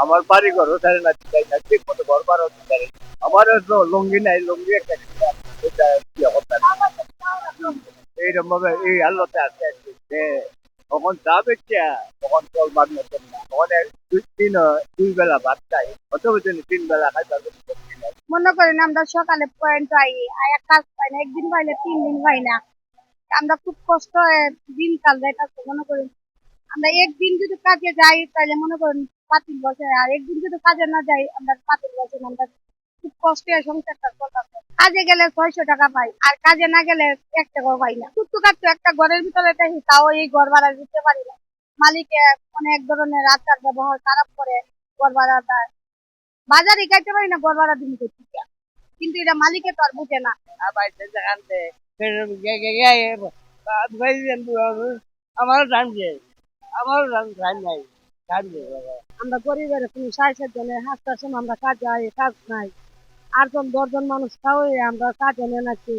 আমার বাড়ি ঘর ওঠারে না দিতে না ঠিক মতো ঘর বার হতে পারে আমার তো লুঙ্গি নাই লুঙ্গি একটা কিনে আনতে হবে। এটা কি অবস্থা এইরকম ভাবে এই আল্লাহতে আছে আর কি। যে তখন চা বেচছে তখন চল বার মতন না তখন দুই বেলা ভাত খাই অথবা তিন বেলা খাই তারপর মনে করেন আমরা সকালে পয়েন্ট পাই আয়া কাজ পাই না, একদিন পাইলে 3 দিন পাই না। আমরা খুব কষ্ট দিন কাল যাইতাছে। মনে করেন আমরা একদিন যদি কাজে যাই তাহলে মনে করেন পাতিল বসে, আর একদিন যদি কাজে না যাই আমরা পাতিল বসে না। আমরা খুব কষ্টে সংসারটা চলতেছে। কাজে গেলে 600 টাকা পাই, আর কাজে না গেলে 1 টাকাও পাই না। টুকটুক একটা ঘরের ভিতরে দেখি, তাও এই ঘর ভাড়া দিতে পারি না। মালিকে অনেক ধরনের আচার ব্যবহার খারাপ করে ঘর ভাড়া দেয়। বাজারে খাইতে পারি না, ঘর ভাড়া দিন করতে, কিন্তু এটা মালিকে তো আর বুঝে না। আমারও টাইম দিয়ে আমারও টাইম নাই টাইম দিয়ে আমরা গরিবের কোনো সাহায্যের জন্য হাসতার সময় আমরা কাজ যাই, কাজ নাই। 8 জন 10 জন মানুষ খাওয়াই আমরা কাজে নেনাচ্ছি।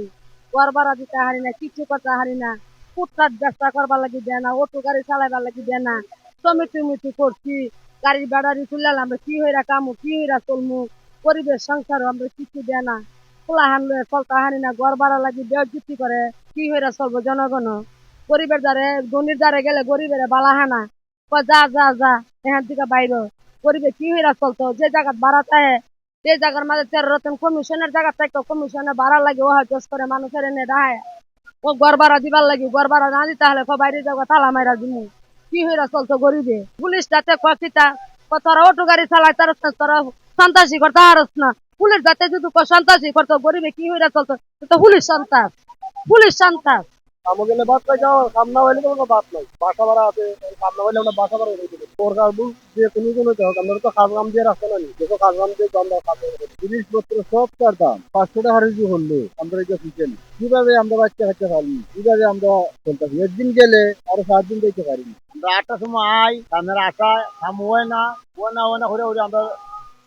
ঘর ভাড়া দিতে হারি না, কিছু করতে হারি না। ফুটপাত ব্যবসা করবার লাগি দেয় না, অটো গাড়ি চালাইবার লাগি দেয় না। টমেটো করছি, গাড়ির বাড়ারি তুললাম, আমরা কি হইরা কামু, কি হইরা চলমু। পরিবেশ সংসারও আমরা কিছু দেয় না। খোলা হানলে চলতে হারি না, ঘর ভাড়া লাগি বেজ্জতি করে। কি হইরা চলবো জনগণ? গরিবের দ্বারে ধনির দ্বারে গেলে গরিবের বালা হানা, কয় যা যা যা এখান থেকে বাইরে। গরিবে কি হইরা চলতো? যে জায়গা ভাড়া চায় যে জায়গার মাঝে 13 রতন কমিশনের জায়গা থেকে কমিশনে ভাড়া লাগে ও হয় জোস করে মানুষের এনে দেয়। ও ঘর ভাড়া দিবার লাগি, ঘর ভাড়া না দিতে হলে বাইরে যাবো তালা মাইরা দিমু। কি হইরা চলতো গরিবে? পুলিশ যাতে কিতা তোরা অটো গাড়ি চালায় তারস না, তোরা সন্ত্রাসী করতে হারস না। পুলিশ যাতে যদি সন্ত্রাসী করতো, গরিবে কি হইরা চলতো? তো পুলিশ সন্ত্রাস, পুলিশ সন্ত্রাস। আমাকে গেলে বাদ পাই যাও কাম না হইলে কোনো বাদ নাই বাসা ভাড়া আছে কাম না হইলে আমরা বাসা ভাড়া রেখে দেবো সরকার বুঝ যে কোনো হোক আমরা তো কাজ নাম দিয়ে রাখতে পারি দেখো কাজ নাম দিয়ে আমরা কাজ জিনিসপত্র সব তার দাম 500 টাকা হারিয়ে হলো আমরা এটা শিখেন কিভাবে আমরা বাচ্চা খাইতে পারি কিভাবে আমরা চলতেছি একদিন গেলে আরো 7 দিন দেখতে পারি আমরা 8টার সময় আই কামের আশায় কাম হয় না করে আমরা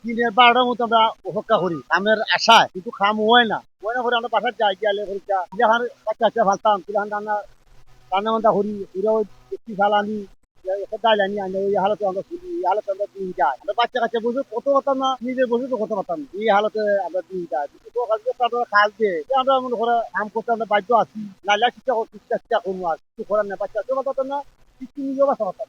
দিনের 12টার মতো আমরা অপেক্ষা করি কামের আশায় কিন্তু কাম হয় না করে আমরা বাসার যাই গেলে পরীক্ষা যখন বাচ্চা ফালতাম তখন রান্না বান্না করি ওরাও একটি জ্বালানি ডাইলানি আনি ওই হালতে আমরা ফুলি এই হালতে আমরা দিন যাই আমরা বাচ্চা কাচ্চা বুঝে কত কথা না নিজে বুঝে তো কত কথা না এই হালতে আমরা দিন যাই কিন্তু আমরা খাল দিয়ে আমরা মনে করে কাম করতে আমরা বাধ্য আছি নাইলে চেষ্টা করবো আর কিছু করার না বাচ্চা কথা না কিছু নিজেও বাসা কথা